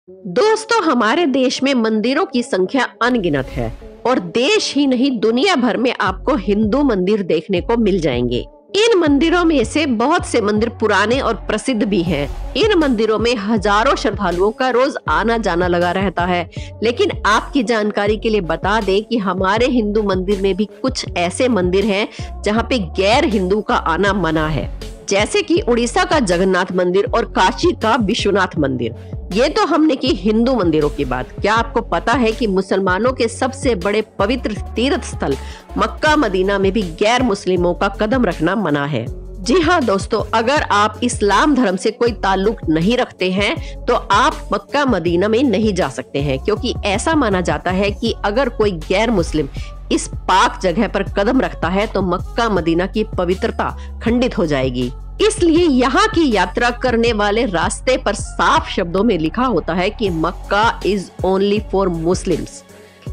दोस्तों, हमारे देश में मंदिरों की संख्या अनगिनत है और देश ही नहीं दुनिया भर में आपको हिंदू मंदिर देखने को मिल जाएंगे। इन मंदिरों में से बहुत से मंदिर पुराने और प्रसिद्ध भी हैं। इन मंदिरों में हजारों श्रद्धालुओं का रोज आना जाना लगा रहता है। लेकिन आपकी जानकारी के लिए बता दें कि हमारे हिंदू मंदिर में भी कुछ ऐसे मंदिर हैं जहां पे गैर हिंदू का आना मना है, जैसे कि उड़ीसा का जगन्नाथ मंदिर और काशी का विश्वनाथ मंदिर। ये तो हमने की हिंदू मंदिरों की बात। क्या आपको पता है कि मुसलमानों के सबसे बड़े पवित्र तीर्थ स्थल मक्का मदीना में भी गैर मुस्लिमों का कदम रखना मना है? जी हाँ दोस्तों, अगर आप इस्लाम धर्म से कोई ताल्लुक नहीं रखते हैं तो आप मक्का मदीना में नहीं जा सकते हैं, क्योंकि ऐसा माना जाता है कि अगर कोई गैर मुस्लिम इस पाक जगह पर कदम रखता है तो मक्का मदीना की पवित्रता खंडित हो जाएगी। इसलिए यहाँ की यात्रा करने वाले रास्ते पर साफ शब्दों में लिखा होता है कि मक्का इज ओनली फॉर मुस्लिम्स।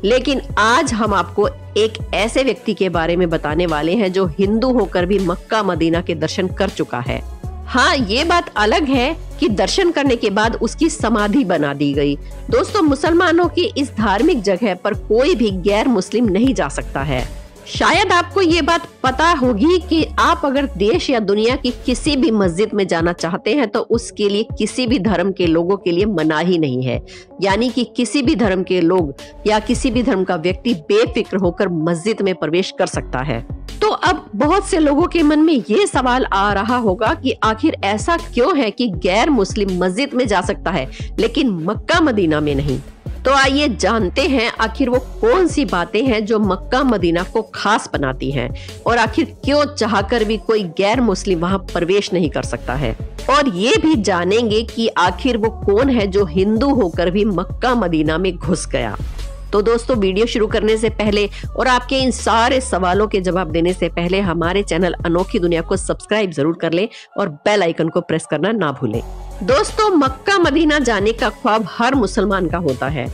लेकिन आज हम आपको एक ऐसे व्यक्ति के बारे में बताने वाले हैं जो हिंदू होकर भी मक्का मदीना के दर्शन कर चुका है। हाँ, ये बात अलग है कि दर्शन करने के बाद उसकी समाधि बना दी गई। दोस्तों, मुसलमानों की इस धार्मिक जगह पर कोई भी गैर मुस्लिम नहीं जा सकता है। शायद आपको ये बात पता होगी कि आप अगर देश या दुनिया की किसी भी मस्जिद में जाना चाहते हैं तो उसके लिए किसी भी धर्म के लोगों के लिए मनाही नहीं है। यानी कि किसी भी धर्म के लोग या किसी भी धर्म का व्यक्ति बेफिक्र होकर मस्जिद में प्रवेश कर सकता है। तो अब बहुत से लोगों के मन में ये सवाल आ रहा होगा कि आखिर ऐसा क्यों है कि गैर मुस्लिम मस्जिद में जा सकता है लेकिन मक्का मदीना में नहीं। तो आइए जानते हैं आखिर वो कौन सी बातें हैं जो मक्का मदीना को खास बनाती हैं और आखिर क्यों चाहकर भी कोई गैर मुस्लिम वहां प्रवेश नहीं कर सकता है। और ये भी जानेंगे कि आखिर वो कौन है जो हिंदू होकर भी मक्का मदीना में घुस गया। तो दोस्तों, वीडियो शुरू करने से पहले और आपके इन सारे सवालों के जवाब देने से पहले हमारे चैनल अनोखी दुनिया को सब्सक्राइब जरूर कर लें और बेल आइकन को प्रेस करना ना भूलें। दोस्तों, मक्का मदीना जाने का ख्वाब हर मुसलमान का होता है।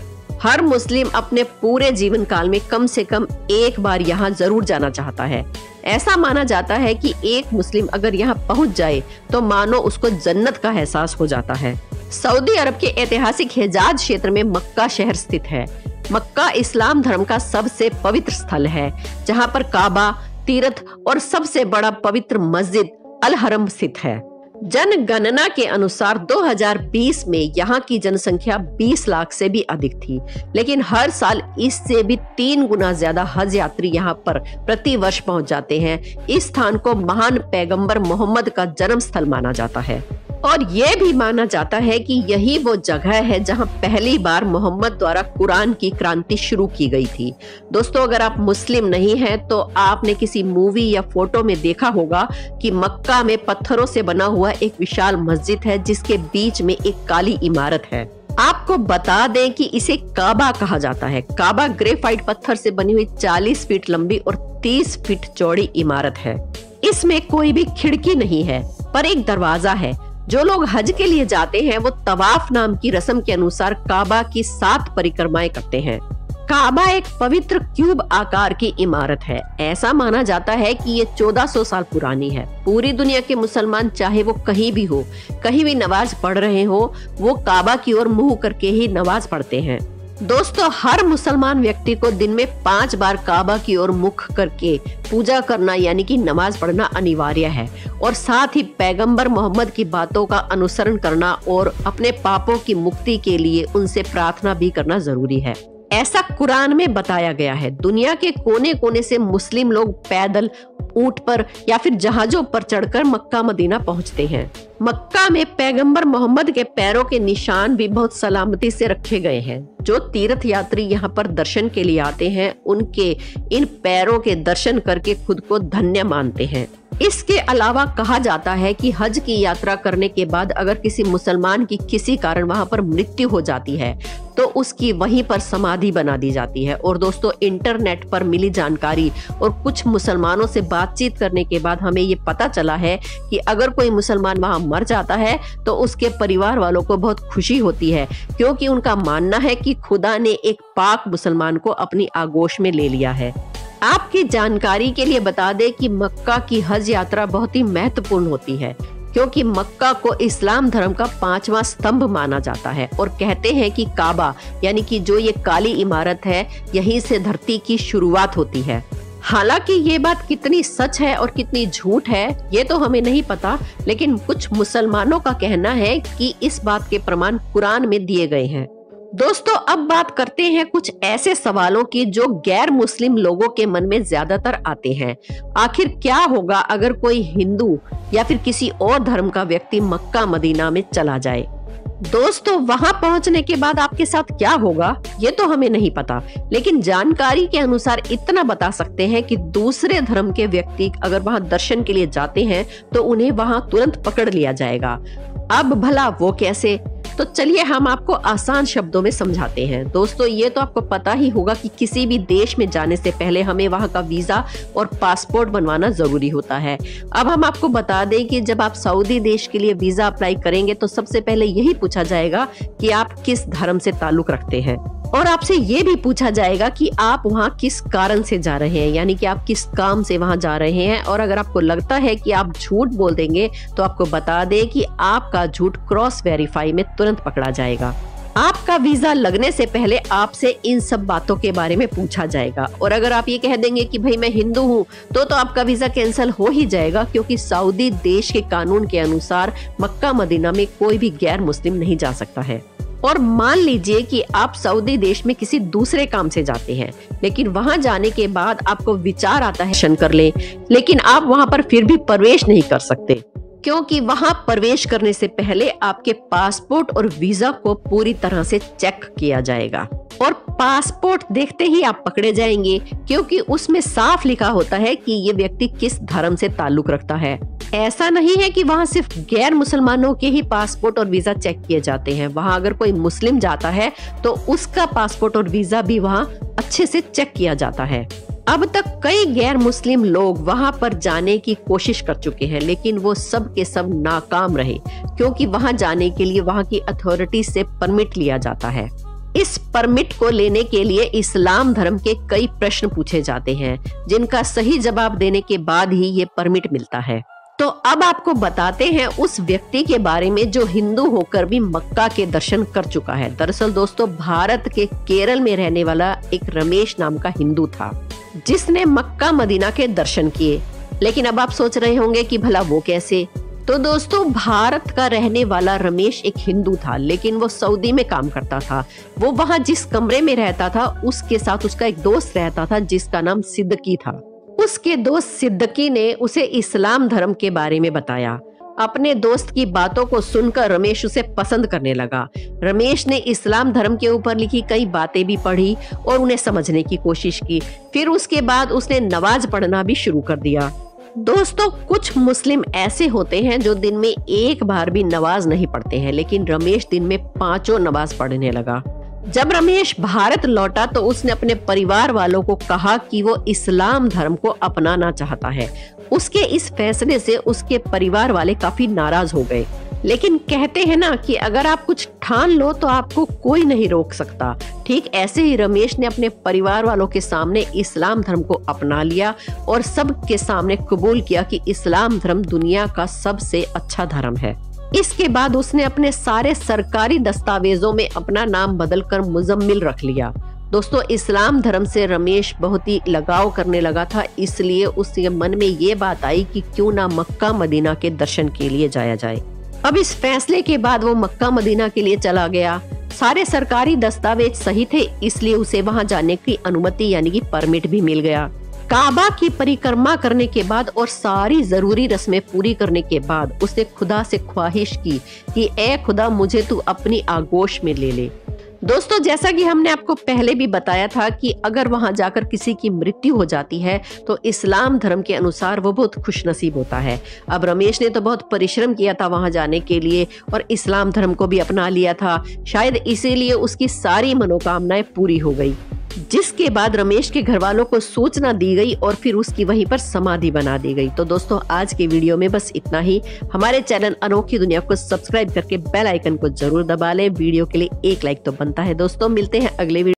हर मुस्लिम अपने पूरे जीवन काल में कम से कम एक बार यहाँ जरूर जाना चाहता है। ऐसा माना जाता है कि एक मुस्लिम अगर यहाँ पहुँच जाए तो मानो उसको जन्नत का एहसास हो जाता है। सऊदी अरब के ऐतिहासिक हिजाज क्षेत्र में मक्का शहर स्थित है। मक्का इस्लाम धर्म का सबसे पवित्र स्थल है, जहाँ पर काबा, तीर्थ और सबसे बड़ा पवित्र मस्जिद अल हरम स्थित है। जनगणना के अनुसार 2020 में यहाँ की जनसंख्या 20 लाख से भी अधिक थी, लेकिन हर साल इससे भी 3 गुना ज्यादा हज यात्री यहाँ पर प्रति वर्ष पहुँच जाते हैं। इस स्थान को महान पैगंबर मोहम्मद का जन्म स्थल माना जाता है और ये भी माना जाता है कि यही वो जगह है जहां पहली बार मोहम्मद द्वारा कुरान की क्रांति शुरू की गई थी। दोस्तों, अगर आप मुस्लिम नहीं हैं तो आपने किसी मूवी या फोटो में देखा होगा कि मक्का में पत्थरों से बना हुआ एक विशाल मस्जिद है जिसके बीच में एक काली इमारत है। आपको बता दें कि इसे काबा कहा जाता है। काबा ग्रेफाइट पत्थर से बनी हुई 40 फीट लंबी और 30 फीट चौड़ी इमारत है। इसमें कोई भी खिड़की नहीं है, पर एक दरवाजा है। जो लोग हज के लिए जाते हैं वो तवाफ नाम की रस्म के अनुसार काबा की 7 परिक्रमाएं करते हैं। काबा एक पवित्र क्यूब आकार की इमारत है। ऐसा माना जाता है कि ये 1400 साल पुरानी है। पूरी दुनिया के मुसलमान चाहे वो कहीं भी हो, कहीं भी नमाज पढ़ रहे हो, वो काबा की ओर मुंह करके ही नमाज पढ़ते हैं। दोस्तों, हर मुसलमान व्यक्ति को दिन में 5 बार काबा की ओर मुख करके पूजा करना यानी कि नमाज पढ़ना अनिवार्य है और साथ ही पैगंबर मोहम्मद की बातों का अनुसरण करना और अपने पापों की मुक्ति के लिए उनसे प्रार्थना भी करना जरूरी है। ऐसा कुरान में बताया गया है। दुनिया के कोने कोने से मुस्लिम लोग पैदल, ऊंट पर या फिर जहाजों पर चढ़कर मक्का मदीना पहुंचते हैं। मक्का में पैगंबर मोहम्मद के पैरों के निशान भी बहुत सलामती से रखे गए हैं। जो तीर्थ यात्री यहाँ पर दर्शन के लिए आते हैं उनके इन पैरों के दर्शन करके खुद को धन्य मानते हैं। इसके अलावा कहा जाता है कि हज की यात्रा करने के बाद अगर किसी मुसलमान की किसी कारण वहां पर मृत्यु हो जाती है तो उसकी वहीं पर समाधि बना दी जाती है। और दोस्तों, इंटरनेट पर मिली जानकारी और कुछ मुसलमानों से बातचीत करने के बाद हमें ये पता चला है कि अगर कोई मुसलमान वहां मर जाता है तो उसके परिवार वालों को बहुत खुशी होती है, क्योंकि उनका मानना है कि खुदा ने एक पाक मुसलमान को अपनी आगोश में ले लिया है। आपकी जानकारी के लिए बता दें कि मक्का की हज यात्रा बहुत ही महत्वपूर्ण होती है, क्योंकि मक्का को इस्लाम धर्म का 5वां स्तंभ माना जाता है और कहते हैं कि काबा यानी कि जो ये काली इमारत है, यहीं से धरती की शुरुआत होती है। हालांकि ये बात कितनी सच है और कितनी झूठ है ये तो हमें नहीं पता, लेकिन कुछ मुसलमानों का कहना है कि इस बात के प्रमाण कुरान में दिए गए हैं। दोस्तों, अब बात करते हैं कुछ ऐसे सवालों की जो गैर मुस्लिम लोगों के मन में ज्यादातर आते हैं। आखिर क्या होगा अगर कोई हिंदू या फिर किसी और धर्म का व्यक्ति मक्का मदीना में चला जाए? दोस्तों, वहां पहुंचने के बाद आपके साथ क्या होगा ये तो हमें नहीं पता, लेकिन जानकारी के अनुसार इतना बता सकते हैं कि दूसरे धर्म के व्यक्ति अगर वहां दर्शन के लिए जाते हैं तो उन्हें वहां तुरंत पकड़ लिया जाएगा। अब भला वो कैसे? तो चलिए हम आपको आसान शब्दों में समझाते हैं। दोस्तों, ये तो आपको पता ही होगा कि किसी भी देश में जाने से पहले हमें वहां का वीजा और पासपोर्ट बनवाना जरूरी होता है। अब हम आपको बता दें कि जब आप सऊदी देश के लिए वीजा अप्लाई करेंगे तो सबसे पहले यही पूछा जाएगा कि आप किस धर्म से ताल्लुक रखते हैं, और आपसे ये भी पूछा जाएगा कि आप वहाँ किस कारण से जा रहे हैं, यानी कि आप किस काम से वहाँ जा रहे हैं। और अगर आपको लगता है कि आप झूठ बोल देंगे तो आपको बता दें कि आपका झूठ क्रॉस वेरीफाई में तुरंत पकड़ा जाएगा। आपका वीजा लगने से पहले आपसे इन सब बातों के बारे में पूछा जाएगा, और अगर आप ये कह देंगे कि भाई मैं हिंदू हूँ तो आपका वीजा कैंसिल हो ही जाएगा, क्योंकि सऊदी देश के कानून के अनुसार मक्का मदीना में कोई भी गैर मुस्लिम नहीं जा सकता है। और मान लीजिए कि आप सऊदी देश में किसी दूसरे काम से जाते हैं, लेकिन वहां जाने के बाद आपको विचार आता है दर्शन कर ले, लेकिन आप वहां पर फिर भी प्रवेश नहीं कर सकते, क्योंकि वहां प्रवेश करने से पहले आपके पासपोर्ट और वीजा को पूरी तरह से चेक किया जाएगा। और पासपोर्ट देखते ही आप पकड़े जाएंगे, क्योंकि उसमें साफ लिखा होता है कि ये व्यक्ति किस धर्म से ताल्लुक रखता है। ऐसा नहीं है कि वहाँ सिर्फ गैर मुसलमानों के ही पासपोर्ट और वीजा चेक किए जाते हैं। वहाँ अगर कोई मुस्लिम जाता है तो उसका पासपोर्ट और वीजा भी वहाँ अच्छे से चेक किया जाता है। अब तक कई गैर मुस्लिम लोग वहां पर जाने की कोशिश कर चुके हैं, लेकिन वो सब के सब नाकाम रहे, क्योंकि वहां जाने के लिए वहां की अथॉरिटी से परमिट लिया जाता है। इस परमिट को लेने के लिए इस्लाम धर्म के कई प्रश्न पूछे जाते हैं, जिनका सही जवाब देने के बाद ही ये परमिट मिलता है। तो अब आपको बताते हैं उस व्यक्ति के बारे में जो हिंदू होकर भी मक्का के दर्शन कर चुका है। दरअसल दोस्तों, भारत के केरल में रहने वाला एक रमेश नाम का हिंदू था, जिसने मक्का मदीना के दर्शन किए। लेकिन अब आप सोच रहे होंगे कि भला वो कैसे? तो दोस्तों, भारत का रहने वाला रमेश एक हिंदू था, लेकिन वो सऊदी में काम करता था। वो वहाँ जिस कमरे में रहता था उसके साथ उसका एक दोस्त रहता था जिसका नाम सिद्दकी था। उसके दोस्त सिद्दकी ने उसे इस्लाम धर्म के बारे में बताया। अपने दोस्त की बातों को सुनकर रमेश उसे पसंद करने लगा। रमेश ने इस्लाम धर्म के ऊपर लिखी कई बातें भी पढ़ी और उन्हें समझने की कोशिश की। फिर उसके बाद उसने नमाज पढ़ना भी शुरू कर दिया। दोस्तों, कुछ मुस्लिम ऐसे होते हैं जो दिन में एक बार भी नमाज नहीं पढ़ते हैं, लेकिन रमेश दिन में 5 नमाज पढ़ने लगा। जब रमेश भारत लौटा तो उसने अपने परिवार वालों को कहा कि वो इस्लाम धर्म को अपनाना चाहता है। उसके इस फैसले से उसके परिवार वाले काफी नाराज हो गए, लेकिन कहते हैं ना कि अगर आप कुछ ठान लो तो आपको कोई नहीं रोक सकता। ठीक ऐसे ही रमेश ने अपने परिवार वालों के सामने इस्लाम धर्म को अपना लिया और सबके सामने कबूल किया कि इस्लाम धर्म दुनिया का सबसे अच्छा धर्म है। इसके बाद उसने अपने सारे सरकारी दस्तावेजों में अपना नाम बदलकर मुजम्मिल रख लिया। दोस्तों, इस्लाम धर्म से रमेश बहुत ही लगाव करने लगा था, इसलिए उसके मन में ये बात आई कि क्यों ना मक्का मदीना के दर्शन के लिए जाया जाए। अब इस फैसले के बाद वो मक्का मदीना के लिए चला गया। सारे सरकारी दस्तावेज सही थे, इसलिए उसे वहां जाने की अनुमति यानी कि परमिट भी मिल गया। काबा की परिक्रमा करने के बाद और सारी जरूरी रस्में पूरी करने के बाद उसने खुदा से ख्वाहिश की कि ए खुदा, मुझे तू अपनी आगोश में ले ले। दोस्तों, जैसा कि हमने आपको पहले भी बताया था कि अगर वहां जाकर किसी की मृत्यु हो जाती है तो इस्लाम धर्म के अनुसार वो बहुत खुशनसीब होता है। अब रमेश ने तो बहुत परिश्रम किया था वहां जाने के लिए और इस्लाम धर्म को भी अपना लिया था, शायद इसीलिए उसकी सारी मनोकामनाएं पूरी हो गई। जिसके बाद रमेश के घर वालों को सूचना दी गई और फिर उसकी वहीं पर समाधि बना दी गई। तो दोस्तों, आज के वीडियो में बस इतना ही। हमारे चैनल अनोखी दुनिया को सब्सक्राइब करके बेल आइकन को जरूर दबा लें। वीडियो के लिए एक लाइक तो बनता है। दोस्तों, मिलते हैं अगले वीडियो।